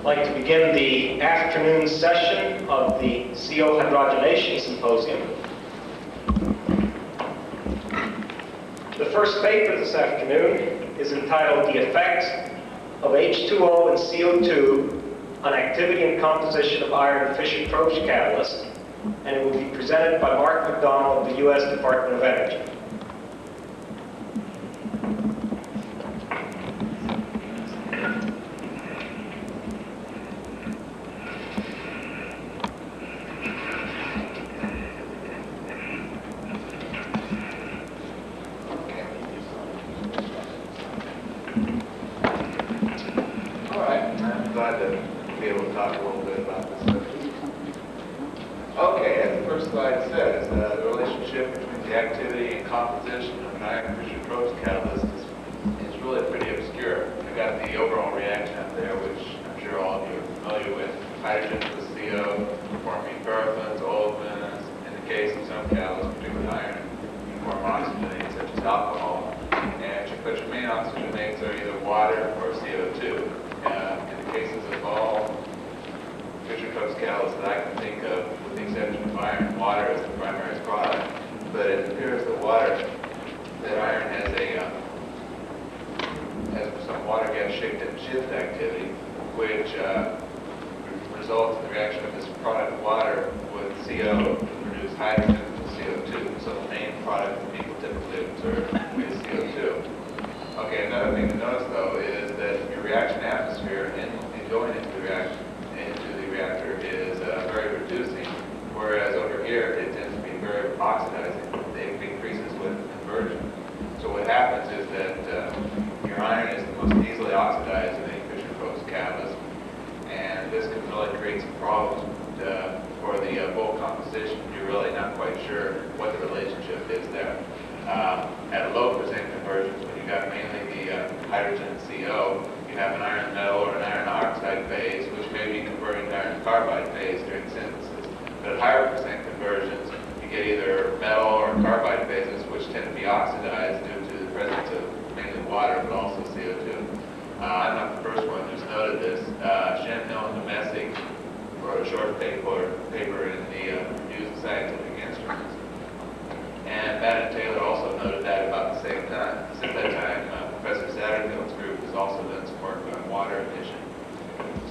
like to begin the afternoon session of the CO Hydrogenation Symposium. The first paper this afternoon is entitled The Effects of H2O and CO2 on Activity and Composition of Iron Fischer-Tropsch Catalyst, and it will be presented by Mark McDonald of the U.S. Department of Energy.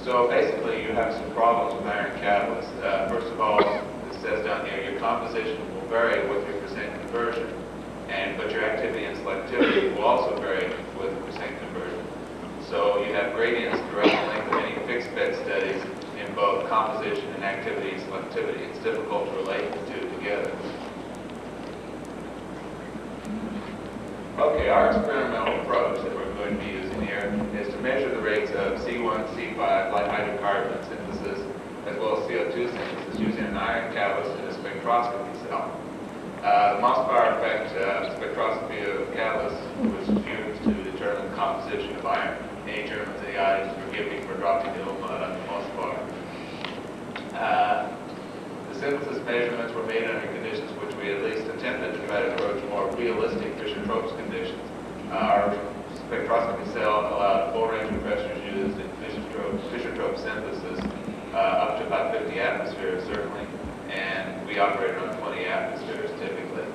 So basically, you have some problems with iron catalysts. First of all, it says down here, your composition will vary with your percent conversion, but your activity and selectivity will also vary with the percent conversion. So you have gradients throughout the length of any fixed bed studies in both composition and activity and selectivity. It's difficult to relate the two together. Okay, our experimental approach that we're going to be using here is to measure the rates of C1, C5 light hydrocarbon synthesis, as well as CO2 synthesis using an iron catalyst in a spectroscopy cell. The Mossbauer effect spectroscopy of catalysts was used to determine the composition of iron. Any Germans in the audience, forgive me for dropping the Mossbauer. The synthesis measurements were made under conditions which we at least attempted to try to approach more realistic Fischer-Tropsch conditions. Our spectroscopy cell allowed a full range of pressures used in Fischer-Tropsch synthesis, up to about 50 atmospheres certainly, and we operated on 20 atmospheres typically.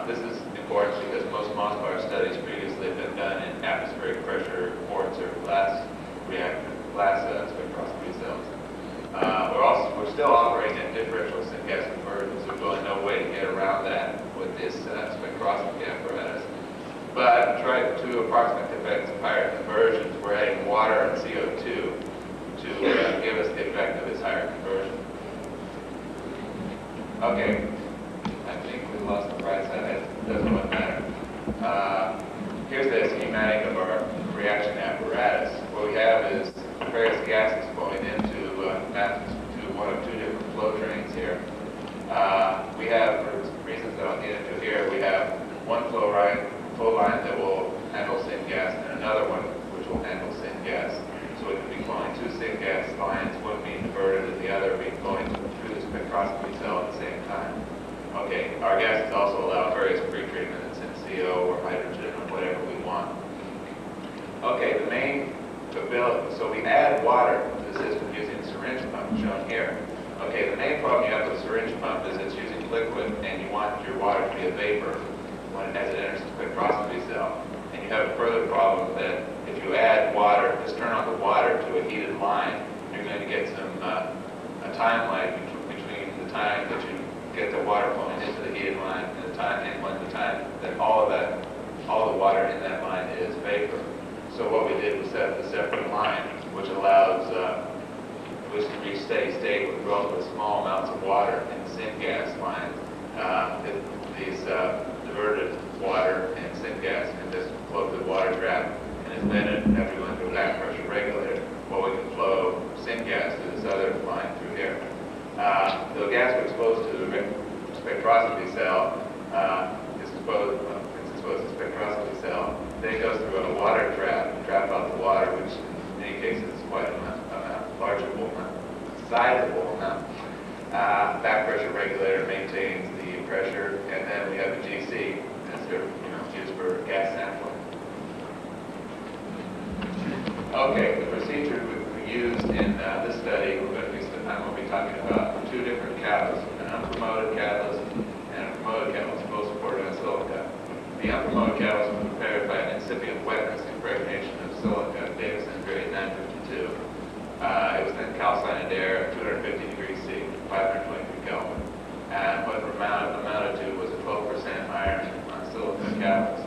This is important because most Mossbauer studies previously have been done in atmospheric pressure quartz or glass spectroscopy cells. We're still operating at differential syngas conversions. There's really no way to get around that with this spectroscopy apparatus. But to try to approximate the effects of higher conversions, we're adding water and CO2 to give us the effect of this higher conversion. Okay, I think we lost the right side. It doesn't really matter. Here's the schematic of our reaction apparatus. What we have is various gases flowing into one of two different flow trains here. We have, for reasons that I'll get into here, we have one flow line that will handle syngas and another one which will handle syngas. So it can be flowing two syngas lines, one being diverted and the other being flowing through the spectroscopy cell at the same time. Okay, our gases also allow various pretreatments in CO or hydrogen or whatever we want. Okay, the main ability, so we add water to to a heated line, you're going to get some a time lag between the time that you get the water flowing into the heated line and the time that all the water in that line is vapor. So what we did was set up a separate line, which allows which can reach steady state with relatively small amounts of water in the syngas line. These diverted water and syngas can just flow through the water trap, and is then after going through a back pressure regulator, well, we can flow syngas through this other line through here. The gas we're exposed to the spectroscopy cell is exposed to the spectroscopy cell. Then it goes through a water trap and trap out the water, which in many cases is quite a sizable amount. Back pressure regulator maintains the pressure, and then we have a GC that's used for gas sampling. Okay, the procedure we used in this study, I'm going to be talking about two different catalysts, an unpromoted catalyst and a promoted catalyst, both supported on silica. The unpromoted catalyst was prepared by an incipient wetness impregnation of silica, Davison grade 952. It was then calcined air at 250 degrees C, 523 Kelvin. And what amounted to was a 12% iron on silica catalyst.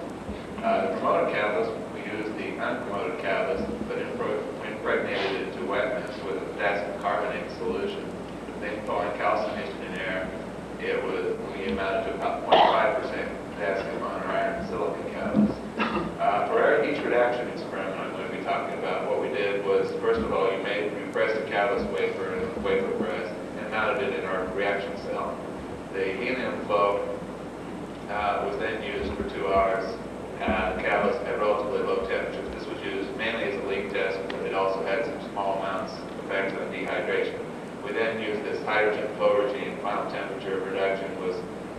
The promoted catalyst, we used the unpromoted catalyst, but impregnated it to wetness with a potassium carbonate solution. Then following calcination in air, we amounted to about 0.5% potassium on our iron silica catalyst. For each reaction experiment I'm going to be talking about, what we did was, first of all, you pressed the catalyst wafer in a wafer press and mounted it in our reaction cell. The helium flow was then used for 2 hours. The catalyst at relatively low temperatures. This was used mainly as a leak test, but it also had some small amounts of effect on dehydration. We then used this hydrogen flow regime. Final temperature of reduction was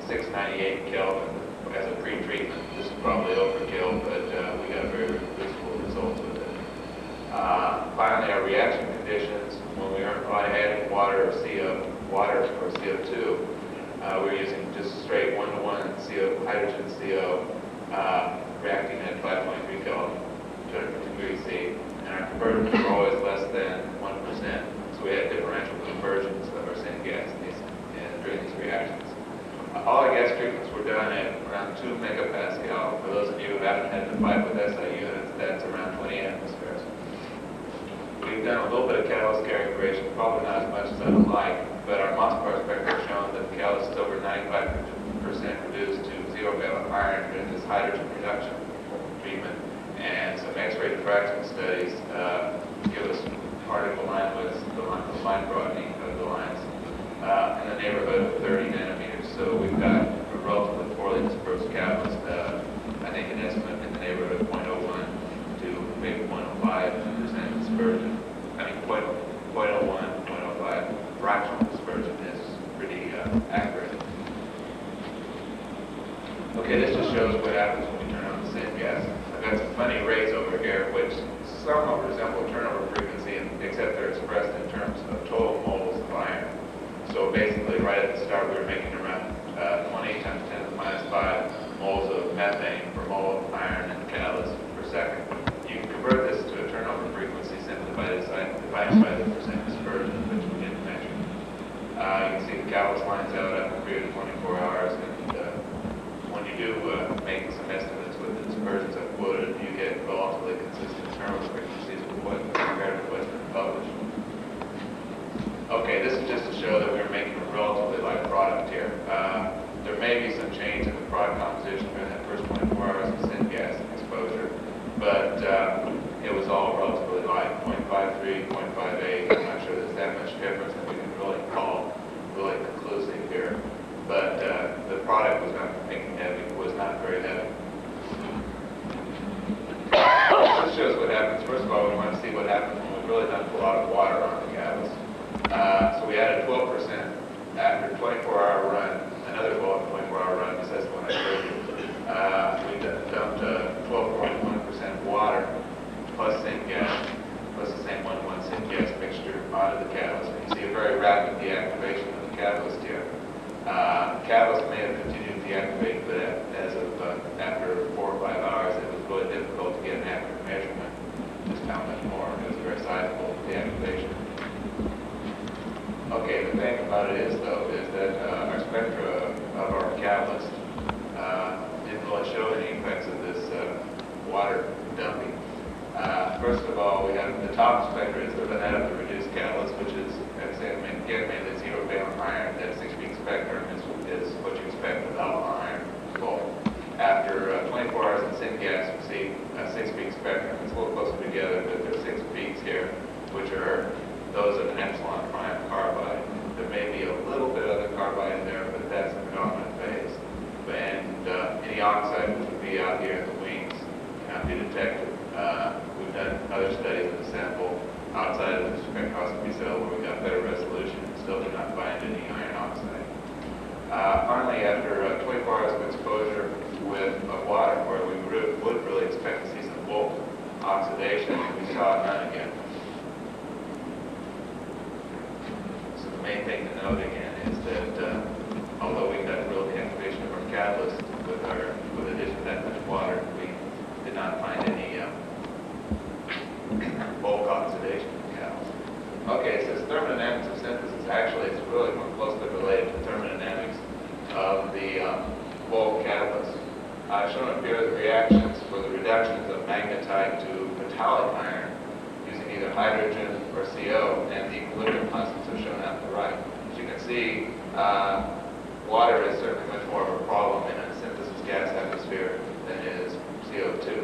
698 Kelvin as a pre-treatment. This is probably overkill, but we got very useful results with it. Finally, our reaction conditions, when we aren't adding water or CO2, we're using just straight 1-to-1 hydrogen CO reacting at 523 Kelvin, 250 degrees C, and our conversions were always less than 1%. So we had differential conversions of our syngas during these reactions. All our gas treatments were done at around 2 megapascal. For those of you who haven't had to fight with SI units, that's around 20 atmospheres. We've done a little bit of catalyst characterization, probably not as much as I would like, but our Mossbar spectra have shown that the catalyst is over 95% reduced to 0-valent iron during this hydrogen reduction treatment, and some X-ray diffraction studies give us particle line widths, the line broadening of the lines, in the neighborhood of 30 nanometers. So we've got a relatively poorly dispersed catalyst, I think an estimate in the neighborhood of 0.01 to maybe 0.05% dispersion. I mean 0.01, 0.05 fractional dispersion is pretty accurate. Okay, this just shows what happens when we turn on the syngas. I've got some funny rays over here, which somewhat resemble turnover frequency, except they're expressed in terms of total moles of iron. So basically, right at the start, we were making around 20 times 10 to the minus 5 moles of methane per mole of iron in the catalyst per second. You can convert this to a turnover frequency simply by dividing by the percent dispersion, which we didn't measure. You can see the catalyst lines out after a period of 24 hours, and when you do make some estimates with the dispersions I've quoted, you get relatively consistent turnover frequencies compared to what's been published. Okay, this is just to show that we're making a relatively light product here. There may be some change in the product composition during that first 24 hours of syngas exposure, but it was all relatively light, 0.53, 0.58. I'm not sure there's that much difference that we can really call really conclusive here. But the product was not making heavy, was not very heavy. This shows what happens. First of all, we want to see what happens when we really dump a lot of water on the catalyst. So we added 12% after a 24-hour run, another 24-hour run, because that's the one I showed you. We dumped 12.1% water plus syngas, plus the same 1-to-1 syngas mixture onto the catalyst. And you see a very rapid deactivation of the catalyst here. Catalyst may have continued to deactivate, but as of after 4 or 5 hours, it was really difficult to get an accurate measurement just how much more. It was very sizable. thing about it is, though, is that our spectra of our catalyst didn't really show any effects of this water dumping. First of all, we have the top spectra is the banana reduced catalyst, which is, as I said, again, mainly zero valent iron. That 6-peak spectrum is what you expect with alpha iron bulk. After 24 hours in syngas, we see a 6-peak spectrum. It's a little closer together, but there's 6 peaks here, which are those of an epsilon prime carbide. There may be a little bit of the carbide in there, but that's the predominant phase. And any oxide, which would be out here in the wings, cannot be detected. We've done other studies of the sample outside of the spectroscopy cell where we got better resolution and still did not find any iron oxide. Finally, after 24 hours of exposure with water, where we would really expect to see some bulk oxidation, we saw none again. So the main thing to note again is that although we got real activation of our catalyst with addition to that much water, we did not find any bulk oxidation in the catalyst. Okay, it says thermodynamics of synthesis. Actually, it's really more closely related to thermodynamics of the bulk catalyst. I've shown up here the reactions for the reductions of magnetite to metallic iron using either hydrogen or CO, and the equilibrium constants are shown out to the right. As you can see, water is certainly much more of a problem in a synthesis gas atmosphere than is CO2.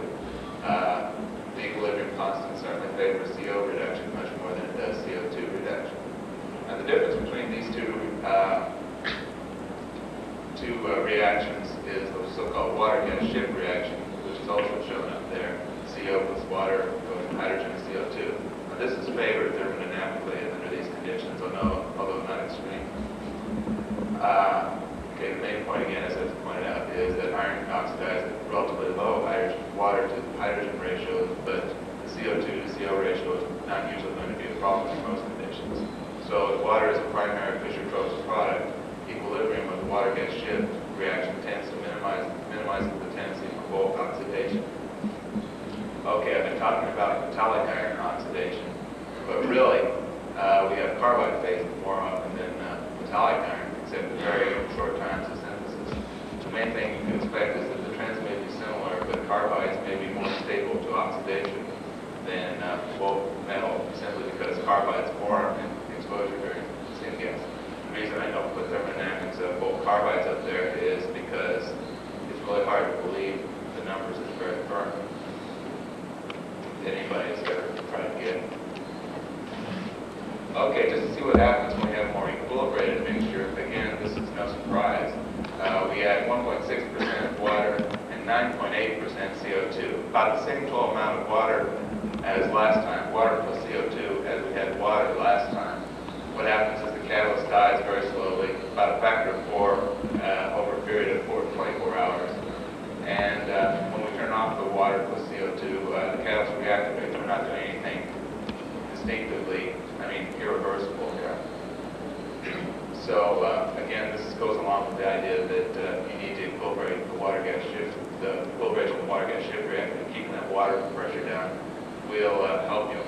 The equilibrium constant certainly favors CO reduction much more than it does CO2 reduction. Now the difference between these two reactions is the so-called water gas shift reaction, which is also shown up there. CO plus water goes from hydrogen to CO2. Now this is favored thermodynamically under these conditions, although not extreme. Okay, the main point again, as I pointed out, is that iron can oxidize at relatively low water to hydrogen ratios, but the CO2 to CO ratio is not usually going to be a problem in most conditions. So if water is a primary Fischer-Tropsch product, equilibrium of the water gas shift reaction tends to minimize the tendency for bulk oxidation. Okay, I've been talking about metallic iron oxidation, but really we have carbide phase more often than metallic iron, except at very short times of synthesis. The main thing you can expect is that the trends may be similar, but carbides may be more stable to oxidation than bulk metal, simply because carbides form in exposure during syngas. The reason I don't put thermodynamics of bulk carbides up there is because it's really hard to believe the numbers is very firm. If anybody's ever tried to get it. Okay, just to see what happens when we have more equilibrated mixture. Again, this is no surprise. We add 1.6% water and 9.8% CO2. About the same total amount of water as last time, water plus CO2, as we had water last time. What happens is the catalyst dies very slowly, about a factor of 4 over a period of 24 hours. And when we turn off the water plus CO2, the catalyst reactivates. We're not doing anything distinctively, irreversible here. So again, this goes along with the idea that you need to equilibrate the water gas shift, the equilibration of the water gas shift reactor, keeping that water pressure down will help you.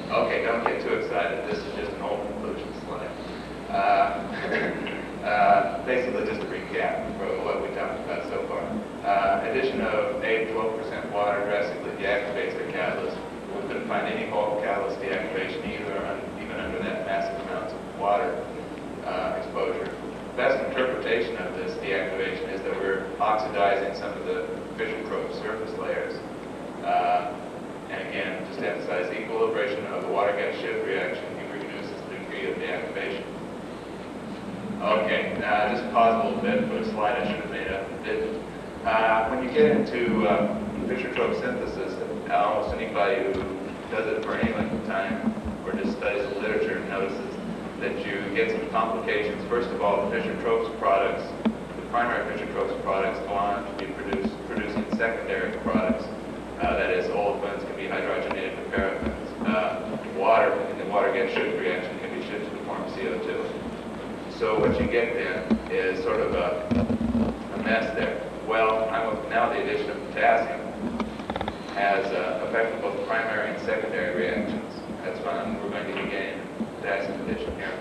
Okay, don't get too excited. This is just an old conclusion slide. Basically, just a recap for what we talked about so far. Addition of 8 to 12% water drastically deactivates the catalyst. We couldn't find any bulk catalyst deactivation even under that massive amounts of water exposure. The best interpretation of this deactivation is that we're oxidizing some of the Fischer-Tropsch surface layers. And again, just to emphasize, the equilibration of the water gas shift reaction reduces the degree of deactivation. Okay, just pause a little bit for a slide I should have made up and didn't. When you get into Fischer-Tropsch synthesis, almost anybody who does it for any length of time or just studies the literature notices that you get some complications. First of all, the Fischer-Tropsch products, the primary Fischer-Tropsch products go on to be producing secondary products. That is, olefins can be hydrogenated to paraffins. Water in the water gas shift reaction can be shifted to form CO2. So what you get then is sort of a mess there. Well, now the addition of potassium has affected both primary and secondary reactions. That's fun. We're going to be getting potassium addition here.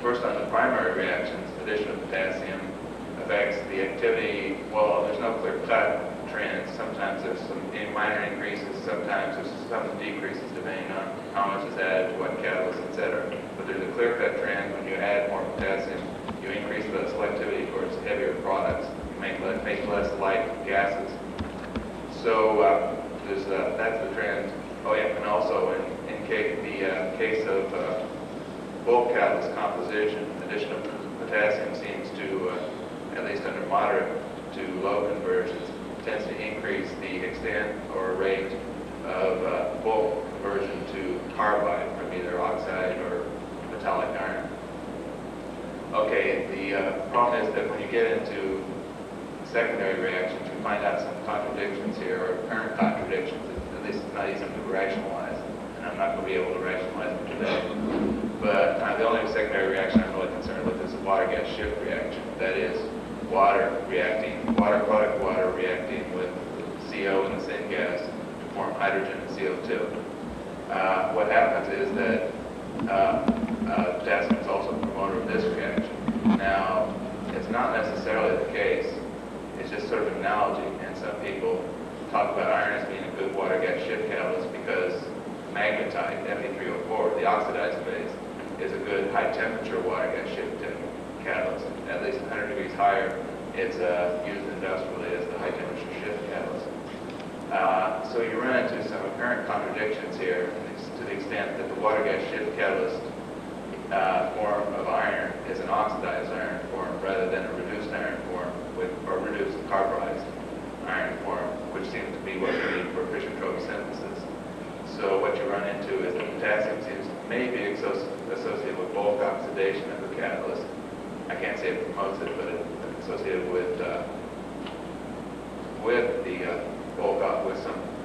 First, on the primary reactions, addition of potassium affects the activity. Well, there's no clear-cut trend. Sometimes there's some minor increases, sometimes there's some decreases depending on how much is added to what catalyst, etc. But there's a clear-cut trend. When you add more potassium, you increase the selectivity towards heavier products. You make less light gases. So that's the trend. Oh yeah, and also in the case of bulk catalyst composition, addition of potassium seems to, at least under moderate to low conversions, tends to increase the extent or rate of bulk conversion to carbide from either oxide or metallic iron. Okay, the problem is that when you get into secondary reactions, you find out some contradictions here, or apparent contradictions. At least it's not easy to rationalize, and I'm not going to be able to rationalize them today. But the only secondary reaction I'm really concerned with is the water-gas shift reaction. That is, water product water reacting with CO and the same gas to form hydrogen and CO2. What happens is that potassium is also a promoter of this reaction. Now, it's not necessarily the case. It's just sort of an analogy, and some people talk about iron as being a good water-gas shift catalyst because magnetite, Fe-3O4, the oxidized phase, is a good high-temperature water-gas shift catalyst. At least 100 degrees higher, it's used industrially as the high-temperature shift catalyst. So you run into some apparent contradictions here to the extent that the water-gas shift catalyst form of iron is an oxidized iron form rather than a reduced iron form or reduced carburized iron form, which seems to be what we need for Fischer-Tropsch synthesis. So what you run into is the potassium seems maybe associated with bulk oxidation of the catalyst. I can't say it promotes it, but it's associated with the bulk up with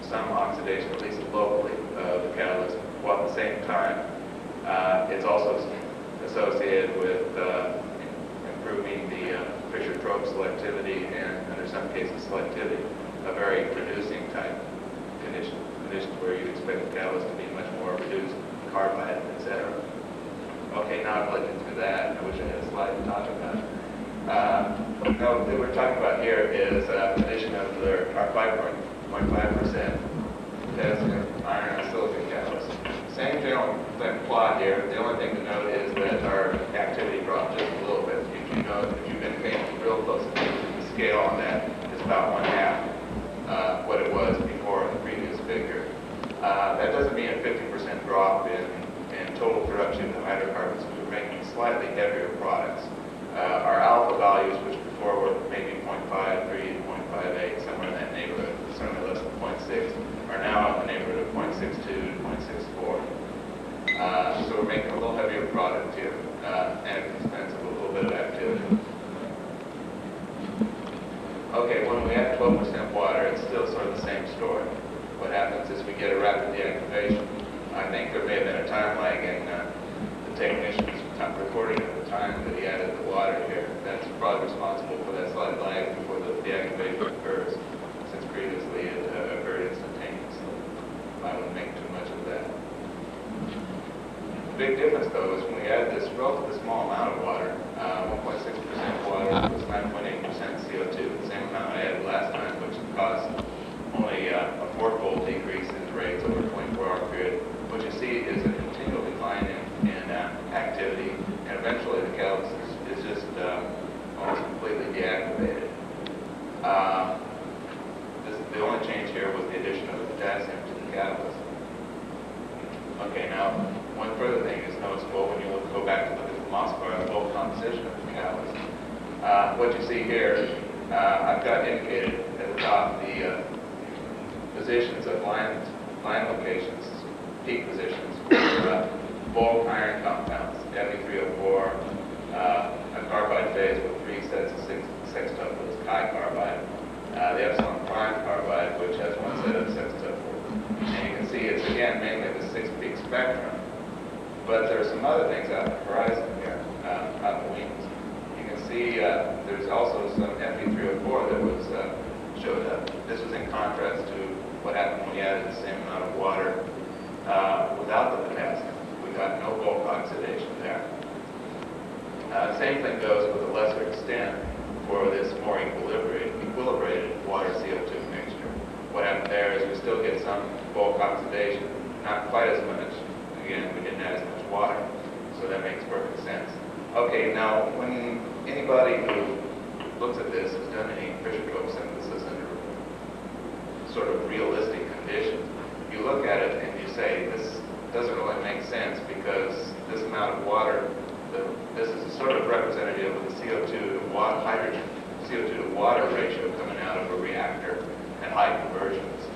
some oxidation, at least locally, of the catalyst. While at the same time, it's also associated with improving the Fischer-Tropsch selectivity and, under some cases, selectivity, a very reducing type condition where you'd expect the catalyst to be much more reduced, carbide, etc. Okay, now I've looked into that. I wish I had a slide to talk about. No, what we're talking about here is addition of our 5.5% potassium, iron, and silicon catalyst. Same general plot here. The only thing to note is that our activity dropped just a little bit. If you've been paying real close attention, the scale on that is about 1/2 what it was before in the previous figure. That doesn't mean a 50% drop in total production of hydrocarbons. We're making slightly heavier products. Our alpha values, which before were maybe 0.53 to 0.58, somewhere in that neighborhood, certainly less than 0.6, are now in the neighborhood of 0.62 to 0.64. So we're making a little heavier product here, and at the expense of a little bit of activity. Okay, when we have 12% water, it's still sort of the same story. What happens is we get a rapid deactivation. I think there may have been a time lag in the technician's recording at the time that he added the water here. That's probably responsible for that slight lag before the deactivation occurs, since previously it occurred instantaneously. I wouldn't make too much of that. The big difference, though, is when we add this relatively small amount of water, 1.6% water was 9.8% CO2, the same amount I added last time, which caused only a 4-fold decrease in the rates over a 24-hour period. What you see is a continual decline in activity, and eventually the catalyst is just almost completely deactivated. The only change here was the addition of the potassium to the catalyst. Okay, now, one further thing is noticeable when you go back to look at the emulsifier, the whole composition of the catalyst. What you see here, I've got indicated at the top the positions of line locations, peak positions for bulk iron compounds, Fe-3O4, a carbide phase with 3 sets of sextuplets, chi-carbide, the epsilon prime carbide, which has 1 set of sextuplets. And you can see it's, again, mainly the 6-peak spectrum. But there are some other things out in the horizon here, out the wings. You can see there's also some Fe-3O4 that was showed up. This was in contrast to what happened when we added the same amount of water without the potassium. We we've got no bulk oxidation there. Same thing goes with a lesser extent for this more equilibrated water CO2 mixture. What happened there is we still get some bulk oxidation, not quite as much. Again, we didn't add as much water, so that makes perfect sense. Okay, now when anybody who looks at this has done any Fischer-Tropsch synthesis under sort of realistic conditions, you look at it and you say, this doesn't really make sense because this amount of water, this is sort of representative of the CO2 to hydrogen, CO2 to water ratio coming out of a reactor at high conversions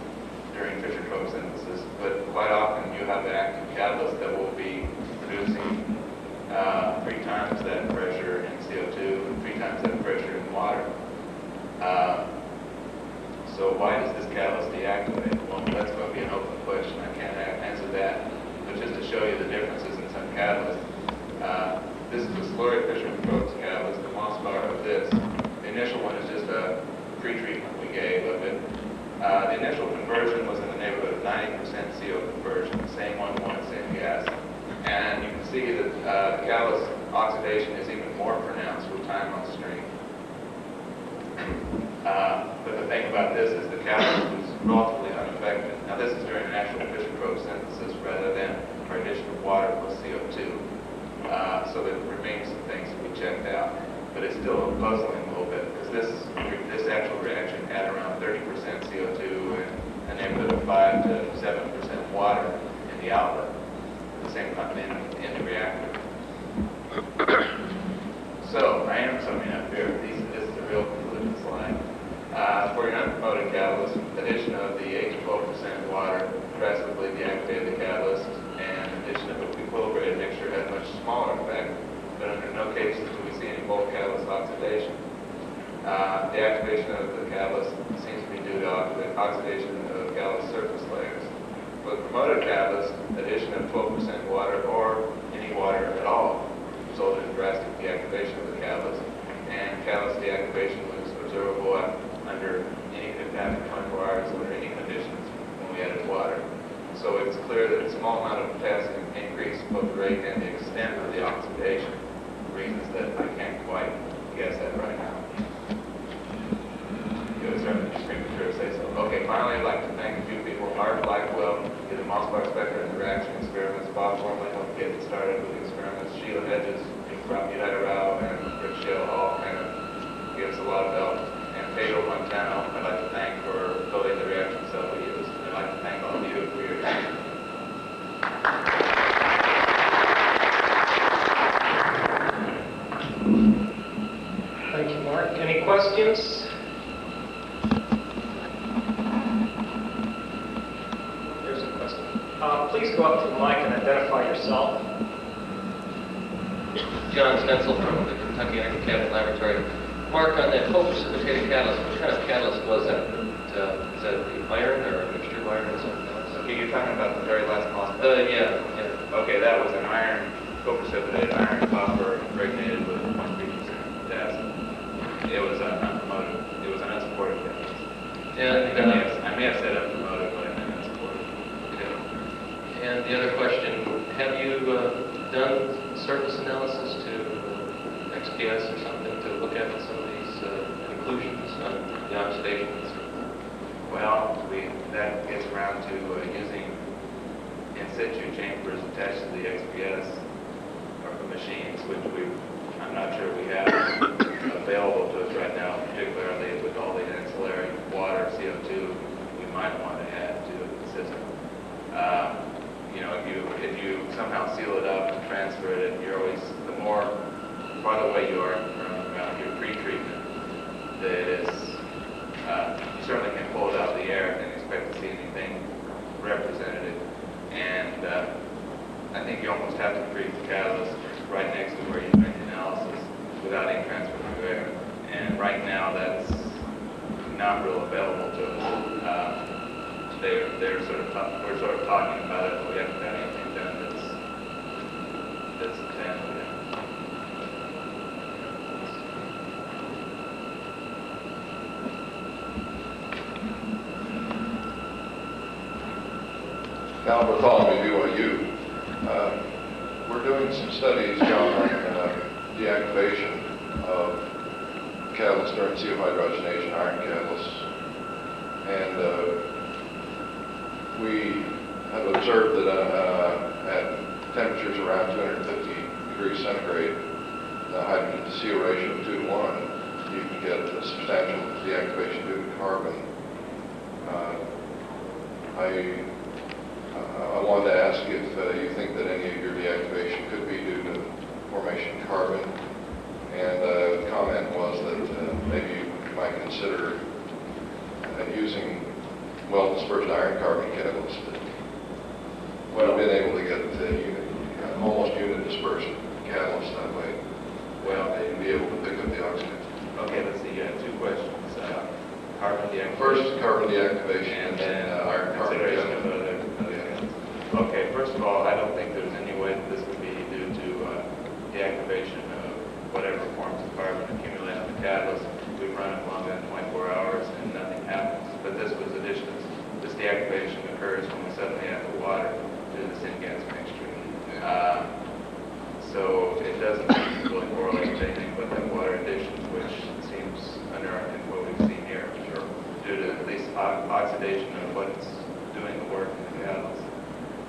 during Fischer-Tropsch synthesis. But quite often you have an active catalyst that will be producing 3 times that pressure in CO2 and 3 times that pressure in water. So why does this catalyst deactivate? Well, that's going to be an open question. I can't answer that. But just to show you the differences in some catalysts, this is the slurry Fischer-Tropsch catalyst, the Mossbauer of this. The initial one is just a pre-treatment we gave of it. The initial conversion was in the neighborhood of 90% CO conversion, same one, same gas. And you can see that the catalyst oxidation is even more pronounced with time on stream. But the thing about this is the catalyst is relatively unaffected. Now this is during an actual Fischer-Tropsch synthesis rather than our addition of water plus CO2. So there remains some things to be checked out. But it's still puzzling a little bit because this actual reaction had around 30% CO2 and a neighborhood of 5 to 7% water in the outlet. The same time in the reactor. So I am summing up here. This is a real conclusion slide. For your unpromoted catalyst, addition of the 8 to 12% water drastically deactivated the catalyst, and addition of an equilibrated mixture had a much smaller effect, but under no cases do we see any bulk catalyst oxidation. The activation of the catalyst seems to be due to oxidation of catalyst surface layers. With promoted catalyst, addition of 12% water or any water at all resulted in drastic deactivation of the catalyst, and catalyst deactivation was observable under any, after 24 hours under any conditions when we added water. So it's clear that a small amount of potassium increased both the rate and the extent of the oxidation, reasons that I can't quite guess at right now. It was certainly premature to say so. Okay, finally I'd like to thank a few people. Mark Blackwell did the Mossbauer spectra and reaction experiments. Bob Wormley helped get it started with the experiments. Sheila Hedges from United Rao and Rich Shale all kind of give us a lot of help. And Pedro Montano, I'd like to thank for building the reaction cell we used. I'd like to thank all of you for your attention. Thank you, Mark. Any questions? There's a question. Please go up to the mic and identify yourself. John Stencil from the Kentucky Agri-Chemical Laboratory. Mark, on that co-precipitated catalyst, what kind of catalyst was that? Is that the iron or a mixture of iron or something else? Okay, you're talking about the very last Mossbauer? Yeah. Okay, that was an iron, co-precipitated iron copper impregnated with 0.3% potassium. It was unpromoted. It was an unsupported catalyst. And I may have said unpromoted, but I meant unsupported. Okay. And the other question, have you done surface analysis to XPS or something to look at some of these conclusions on the oxidation? Well, that gets around to using in situ chambers attached to the XPS or the machines, which I'm not sure we have available to us right now, particularly with all the ancillary water, CO2 we might want to add to the system. If you somehow seal it up and transfer it, you're always, the farther away you are from your pre-treatment, that is, you certainly can pull it out of the air and expect to see anything representative. And I think you almost have to treat the catalyst right next to where you're doing the analysis without any transfer through air. And right now that's not real available to us. We're sort of talking about it, but we haven't got anything done that's tangible yet. Albert Hall, BYU. we're doing some studies, John, on deactivation of catalysts during CO hydrogenation, iron catalysts. And we have observed that at temperatures around 250 degrees centigrade, the hydrogen to CO ratio of 2 to 1, you can get a substantial deactivation due to carbon. I wanted to ask if you think that any of your deactivation could be due to formation of carbon. And the comment was that maybe you might consider using well-dispersed iron carbon catalysts. We've been able to get almost unit dispersed catalysts that way. Well, They'd be able to pick up the oxygen. okay, let's see, you have two questions. Carbon deactivation. First, carbon deactivation, and then iron carbon consideration of catalyst. other things. Okay, first of all, I don't think there's any way that this would be due to deactivation of whatever forms of carbon accumulate on the catalyst. We run it longer than 24 hours and nothing happens. But this was additional. This deactivation occurs when we suddenly add the water to the syngas mixture. So it doesn't really correlate with anything but that water addition, which seems under what we've seen here, due to at least oxidation of what's doing the work in the catalyst.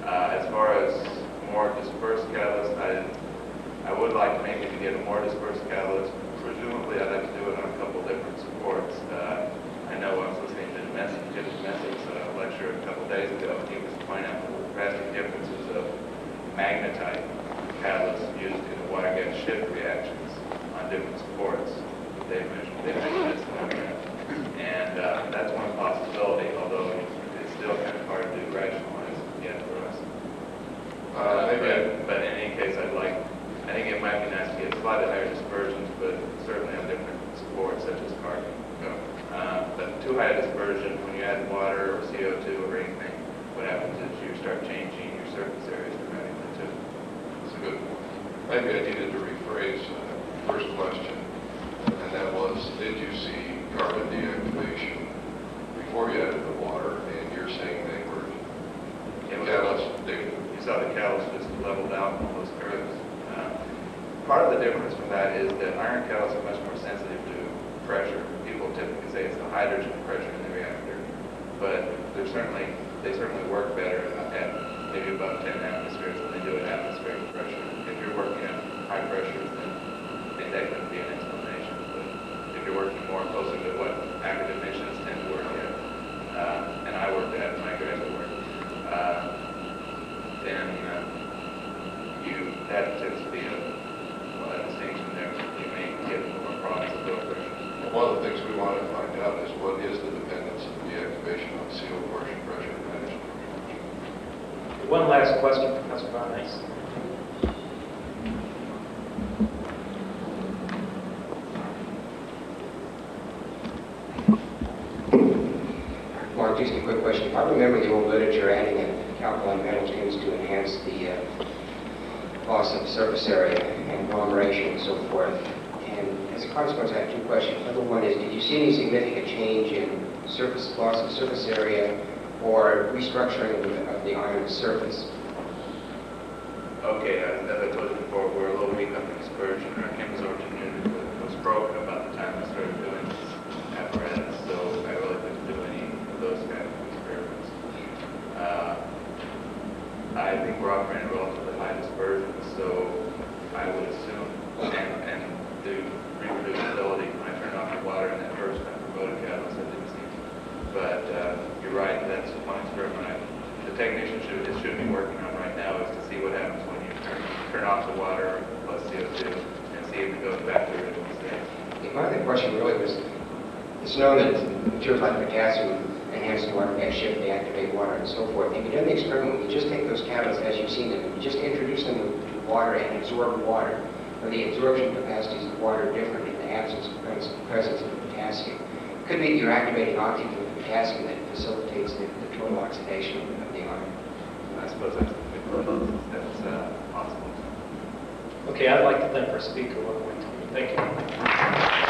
As far as more dispersed catalyst, I would like maybe to get a more dispersed catalyst. Presumably, I'd like to do it on a couple different supports. I know I was listening to Jim Messick's lecture a couple days ago, and he was pointing out the drastic differences of magnetite catalysts used in the water gas shift reactions on different supports. They measured this and that's one possibility, although it's still kind of hard to rationalize yet for us. But in any case, I think it might be nice to get slightly higher dispersions, but certainly on different supports such as carbon. But too high a dispersion, when you add water or CO2 or anything, what happens is you start changing your surface areas dramatically too. That's a good point. Maybe I needed to rephrase the first question, and that was, did you see carbon deactivation before you added the water? And you're saying they were catalysts. You saw the catalyst just leveled out on those curves. Part of the difference from that is that iron catalysts are much more sensitive to pressure. People typically say it's the hydrogen pressure in the reactor, but they certainly work better at maybe above 10 atmospheres than they do at atmospheric pressure. If you're working at high pressures, then that could be an explanation. But if you're working more closer to what academicians tend to work at, and I worked at in my graduate work, then that tends to be a distinction there. You may get more problems with low pressure. One of the things we want to find out is what is the dependence of deactivation on CO portion pressure management. One last question, Professor Von Hayes. Mark, just a quick question. If I remember the old literature, adding alkaline metals tends to enhance the loss of surface area and agglomeration and so forth. And as a consequence, I have two questions. Number one is, did you see any significant change in loss of surface area or restructuring of the iron surface? Okay, as I told you before, we're a little weak on the dispersion. Our chemabsorption unit was broken about the time I started doing this apparatus, so I really couldn't do any of those kind of experiments. I think we're operating relatively high dispersion, so I would assume, and the reproducibility, when I turned on the water in that first unpromoted catalyst, I didn't see. But you're right, that's one experiment the technician should be working on right now, is to see what happens when you turn off the water plus CO2 and see if it goes back to the original state. My other question really was, it's known that materials like potassium enhance the water gas shift, they activate water and so forth. If you do the experiment, you just take those catalysts as you've seen them, you just introduce them to water and absorb water. Are the absorption capacities of water different in the absence of presence of the potassium? It could be that you're activating oxygen with potassium that facilitates the total oxidation of the iron. I suppose that's possible. Okay, I'd like to thank our speaker one more time. Thank you.